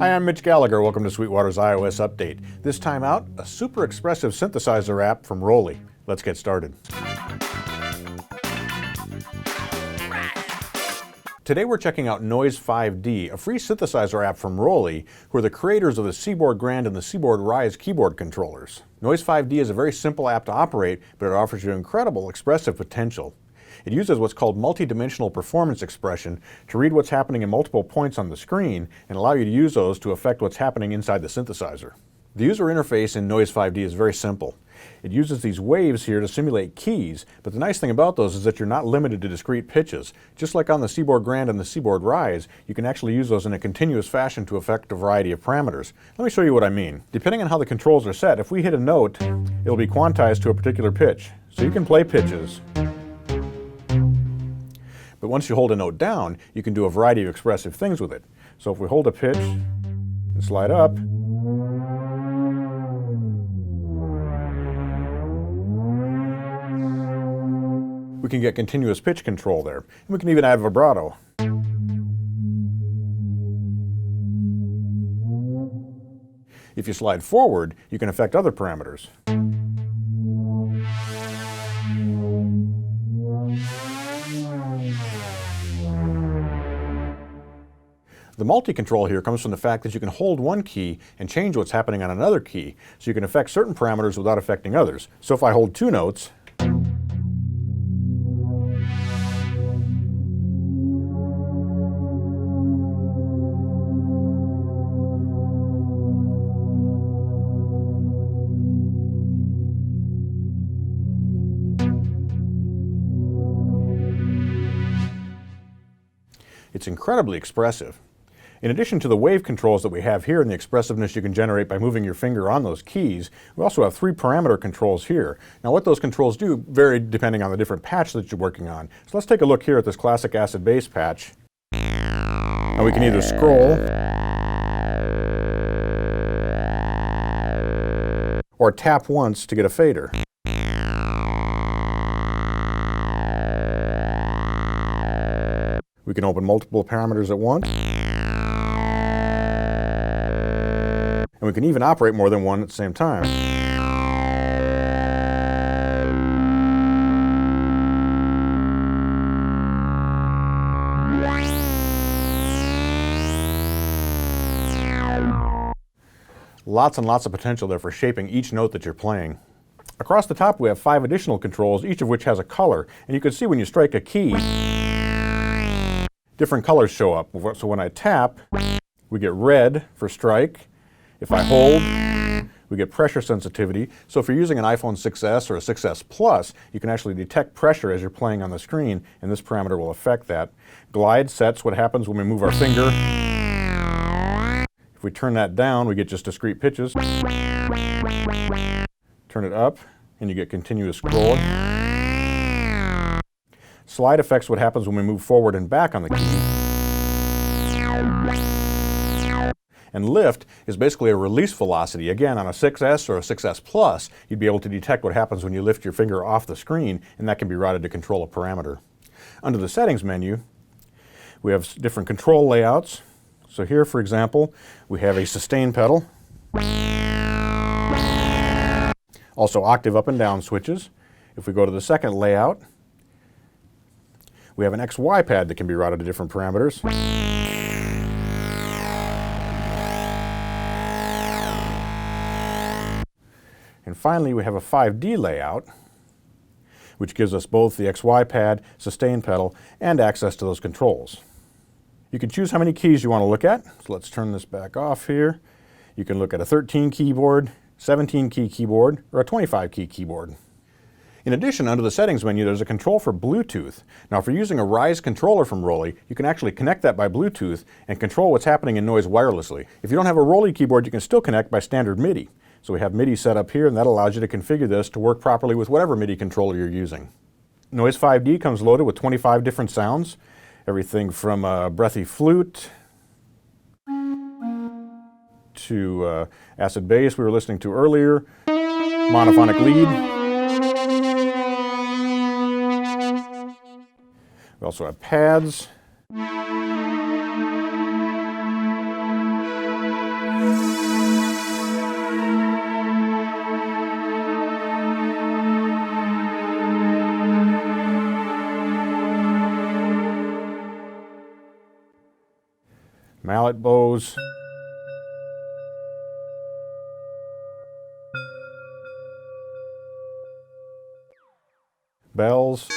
Hi, I'm Mitch Gallagher. Welcome to Sweetwater's iOS update. This time out, a super expressive synthesizer app from ROLI. Let's get started. Today we're checking out Noise 5D, a free synthesizer app from ROLI, who are the creators of the Seaboard Grand and the Seaboard Rise keyboard controllers. Noise 5D is a very simple app to operate, but it offers you incredible expressive potential. It uses what's called multi-dimensional performance expression to read what's happening in multiple points on the screen and allow you to use those to affect what's happening inside the synthesizer. The user interface in Noise 5D is very simple. It uses these waves here to simulate keys, but the nice thing about those is that you're not limited to discrete pitches. Just like on the Seaboard Grand and the Seaboard Rise, you can actually use those in a continuous fashion to affect a variety of parameters. Let me show you what I mean. Depending on how the controls are set, if we hit a note, it'll be quantized to a particular pitch. So you can play pitches. But once you hold a note down, you can do a variety of expressive things with it. So if we hold a pitch and slide up, we can get continuous pitch control there. And we can even add vibrato. If you slide forward, you can affect other parameters. The multi-control here comes from the fact that you can hold one key and change what's happening on another key, so you can affect certain parameters without affecting others. So if I hold two notes, it's incredibly expressive. In addition to the wave controls that we have here and the expressiveness you can generate by moving your finger on those keys, we also have 3 parameter controls here. Now what those controls do vary depending on the different patch that you're working on. So let's take a look here at this classic acid bass patch. Now we can either scroll or tap once to get a fader. We can open multiple parameters at once. And we can even operate more than one at the same time. Lots and lots of potential there for shaping each note that you're playing. Across the top we have 5 additional controls, each of which has a color. And you can see when you strike a key, different colors show up. So when I tap, we get red for strike. If I hold, we get pressure sensitivity. So if you're using an iPhone 6S or a 6S Plus, you can actually detect pressure as you're playing on the screen, and this parameter will affect that. Glide sets what happens when we move our finger. If we turn that down, we get just discrete pitches. Turn it up, and you get continuous scroll. Slide affects what happens when we move forward and back on the key. And lift is basically a release velocity. Again, on a 6S or a 6S Plus, you'd be able to detect what happens when you lift your finger off the screen, and that can be routed to control a parameter. Under the settings menu, we have different control layouts. So here, for example, we have a sustain pedal. Also octave up and down switches. If we go to the second layout, we have an XY pad that can be routed to different parameters. And finally, we have a 5D layout, which gives us both the XY pad, sustain pedal, and access to those controls. You can choose how many keys you want to look at. So let's turn this back off here. You can look at a 13 keyboard, 17 key keyboard, or a 25 key keyboard. In addition, under the settings menu, there's a control for Bluetooth. Now, if you're using a Rise controller from ROLI, you can actually connect that by Bluetooth and control what's happening in noise wirelessly. If you don't have a ROLI keyboard, you can still connect by standard Midi. So we have Midi Setup here, and that allows you to configure this to work properly with whatever Midi controller you're using. Noise 5D comes loaded with 25 different sounds, everything from a breathy flute to acid bass we were listening to earlier, monophonic lead. We also have pads. mallet bows, bells,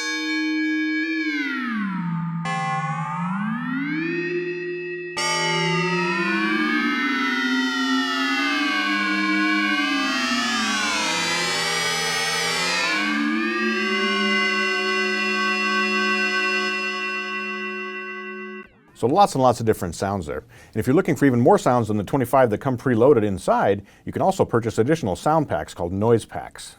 so lots and lots of different sounds there. And if you're looking for even more sounds than the 25 that come preloaded inside, you can also purchase additional sound packs called noise packs.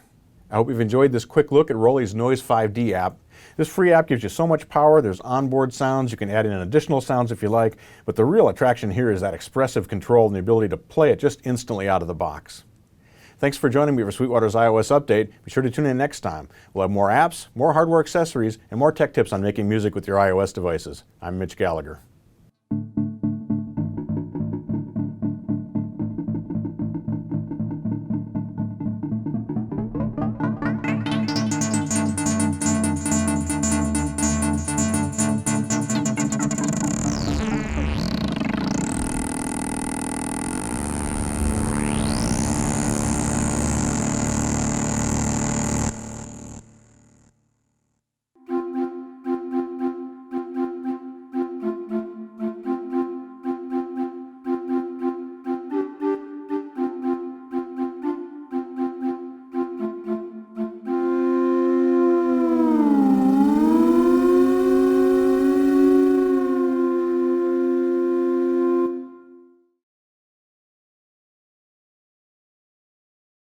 I hope you've enjoyed this quick look at ROLI's Noise 5D app. This free app gives you so much power. There's onboard sounds. You can add in additional sounds if you like, but the real attraction here is that expressive control and the ability to play it just instantly out of the box. Thanks for joining me for Sweetwater's iOS Update. Be sure to tune in next time. We'll have more apps, more hardware accessories, and more tech tips on making music with your iOS devices. I'm Mitch Gallagher.